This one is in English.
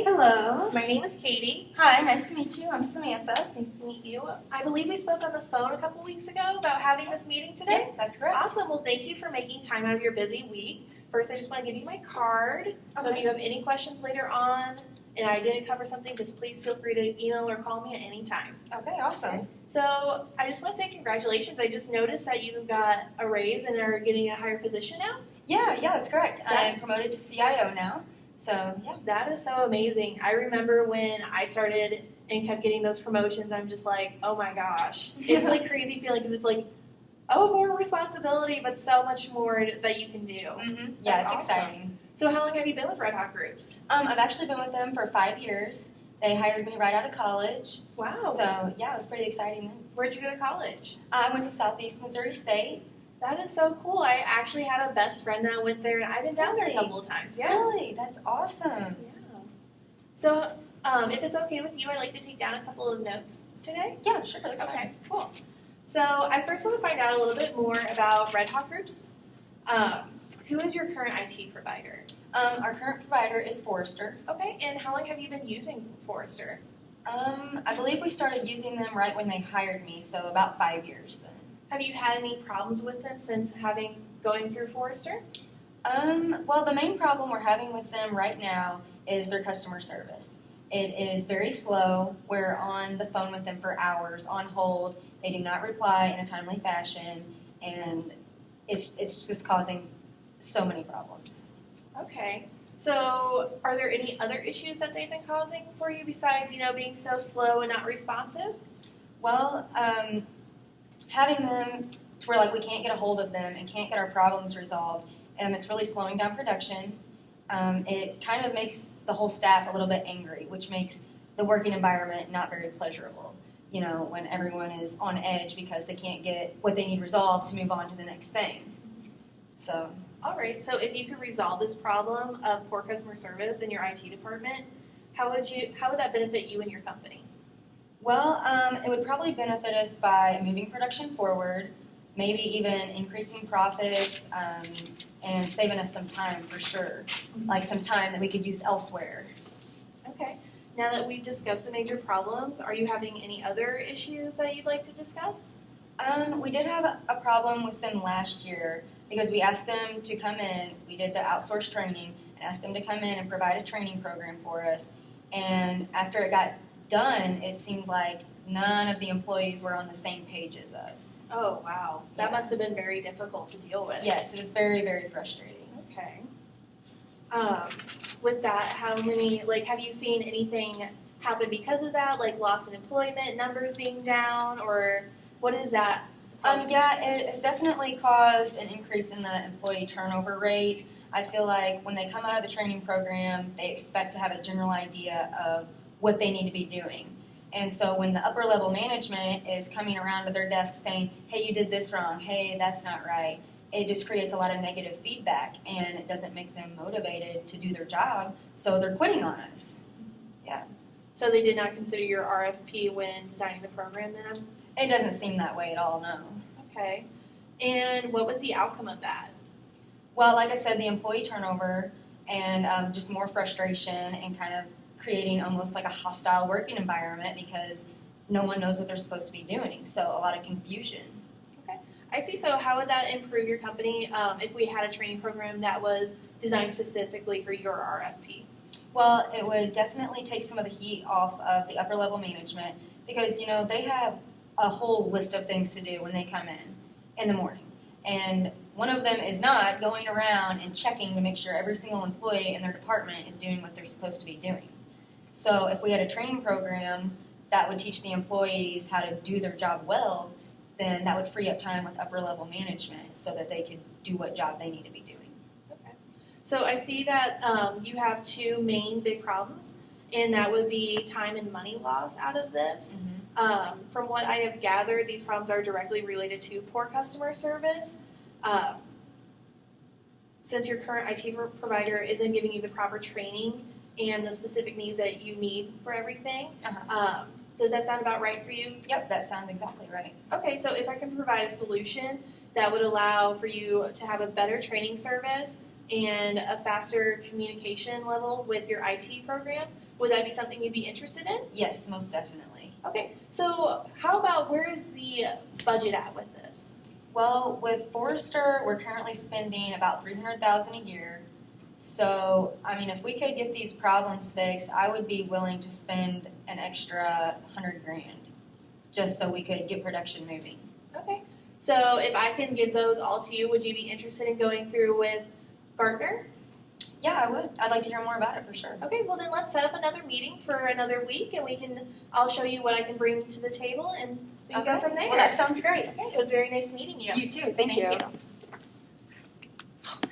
Hi. Hello. My name is Katie. Hi, nice to meet you. I'm Samantha. Nice to meet you. I believe we spoke on the phone a couple weeks ago about having this meeting today. Yeah, that's correct. Awesome. Well, thank you for making time out of your busy week. First, I just want to give you my card. So if Okay. you have any questions later on and I didn't cover something, just please feel free to email or call me at any time. Okay, awesome. So I just want to say congratulations. I just noticed that you got a raise and are getting a higher position now. Yeah, that's correct. I'm promoted to CIO now. So, yeah. That is so amazing. I remember when I started and kept getting those promotions, I'm just like, oh my gosh. It's like crazy feeling because it's like, oh, more responsibility, but so much more that you can do. Mm-hmm. Yeah, it's awesome. Exciting. So how long have you been with Red Hawk Groups? I've actually been with them for 5 years. They hired me right out of college. Wow. So, yeah, it was pretty exciting then. Where'd you go to college? I went to Southeast Missouri State. That is so cool. I actually had a best friend that went there, and I've been down there a couple of times. Yeah. Really? That's awesome. Yeah. So if it's okay with you, I'd like to take down a couple of notes today. Yeah, sure. That's Okay, fine. cool. So I first want to find out a little bit more about Red Hawk Groups. Who is your current IT provider? Our current provider is Forrester. Okay, and how long have you been using Forrester? I believe we started using them right when they hired me, so about 5 years then. Have you had any problems with them since going through Forrester? Well, the main problem we're having with them right now is their customer service. It is very slow. We're on the phone with them for hours, on hold. They do not reply in a timely fashion, and it's just causing so many problems. Okay. So are there any other issues that they've been causing for you besides, being so slow and not responsive? Well, having them to where we can't get a hold of them and can't get our problems resolved, it's really slowing down production. It kind of makes the whole staff a little bit angry, which makes the working environment not very pleasurable. When everyone is on edge because they can't get what they need resolved to move on to the next thing. So. All right. So if you could resolve this problem of poor customer service in your IT department, how would that benefit you and your company? Well, it would probably benefit us by moving production forward, maybe even increasing profits, and saving us some time for sure, like some time that we could use elsewhere. Okay. Now that we've discussed the major problems, are you having any other issues that you'd like to discuss? We did have a problem with them last year because we asked them to come in. We did the outsourced training and asked them to come in and provide a training program for us. And after it got done, it seemed like none of the employees were on the same page as us. Oh, wow. That Yeah. must have been very difficult to deal with. Yes, it was very, very frustrating. Okay. With that, have you seen anything happen because of that, like loss in employment, numbers being down, or what is that? Yeah, it has definitely caused an increase in the employee turnover rate. I feel like when they come out of the training program, they expect to have a general idea of what they need to be doing. And so when the upper level management is coming around to their desk saying, hey, you did this wrong, hey, that's not right, it just creates a lot of negative feedback, and it doesn't make them motivated to do their job, so they're quitting on us. Yeah. So they did not consider your RFP when designing the program then? It doesn't seem that way at all, no. Okay. And what was the outcome of that? Well, like I said, the employee turnover and just more frustration and kind of creating almost like a hostile working environment because no one knows what they're supposed to be doing, so a lot of confusion. Okay. I see. So how would that improve your company if we had a training program that was designed specifically for your RFP? Well, it would definitely take some of the heat off of the upper level management because, they have a whole list of things to do when they come in the morning. And one of them is not going around and checking to make sure every single employee in their department is doing what they're supposed to be doing. So if we had a training program that would teach the employees how to do their job well, then that would free up time with upper level management so that they could do what job they need to be doing. Okay. So I see that you have two main big problems, and that would be time and money loss out of this. Mm-hmm. From what I have gathered, these problems are directly related to poor customer service. Since your current IT provider isn't giving you the proper training and the specific needs that you need for everything, does that sound about right for you? Yep, that sounds exactly right. Okay, so if I can provide a solution that would allow for you to have a better training service and a faster communication level with your IT program. Would that be something you'd be interested in? Yes, most definitely. Okay, so how about where is the budget at with this? Well, with Forrester, we're currently spending about $300,000 a year. So, I mean, if we could get these problems fixed, I would be willing to spend an extra $100,000 just so we could get production moving. Okay, so if I can give those all to you, would you be interested in going through with Gartner? Yeah, I would. I'd like to hear more about it for sure. Okay, well then let's set up another meeting for another week, and I'll show you what I can bring to the table, and we can go from there. Well, that sounds great. Okay, it was very nice meeting you. You too. Thank you.